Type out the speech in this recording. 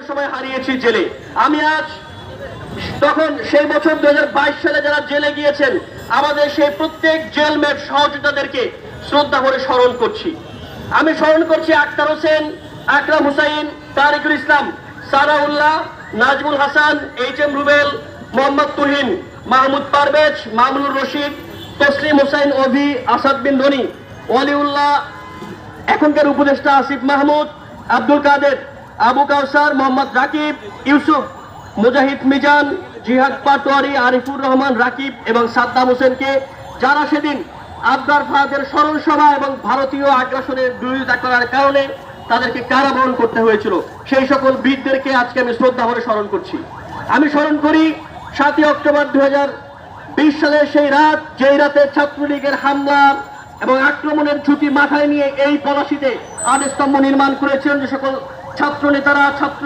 সময় হারিয়েছি জেলে। আমি আজ তখন সেই বছর 2022 সালে যারা জেলে গিয়েছেন আমাদের সেই প্রত্যেক জেলমেট সহযোদ্ধাদেরকে শ্রদ্ধা করে স্মরণ করছি। আমি স্মরণ করছি আক্তার হোসেন, আকরাম হুসাইন, তারিকুল ইসলাম, সারাউল্লাহ, নাজমুল হাসান, এইচ.এম. রুবেল, মোহাম্মদ তুহিন, মাহমুদ পারভেজ, মামুনুর রশিদ, তসলিম হোসেন অভি, আসাদ বিন ধনী, ওয়ালিউল্লাহ, এখনকার উপদেষ্টা আসিফ মাহমুদ, আব্দুল কাদের, আবু কাউসার, মোহাম্মদ রাকিব, ইউসুফ, মুজাহিদ মিজান, জিহাদ পাটোয়ারি, আরিফুর রহমান রাকিব এবং সাদ্দাম হোসেনকে যারা সেদিন আবদার ফাহাদের স্মরণ সভা এবং ভারতীয় আগ্রাসনের বিরোধিতা করার কারণে তাদেরকে কারাবরণ করতে হয়েছিল, সেই সকল বীরদেরকে আজকে আমি শ্রদ্ধা ভরে স্মরণ করছি। আমি স্মরণ করি 7ই অক্টোবর 2020 সালের সেই রাত, যেই রাতে ছাত্রলীগের হামলা এবং আক্রমণের ঝুঁকি মাথায় নিয়ে এই পলাশীতে 8 স্তম্ভ নির্মাণ করেছিলেন যে সকল ছাত্র নেতারা, ছাত্র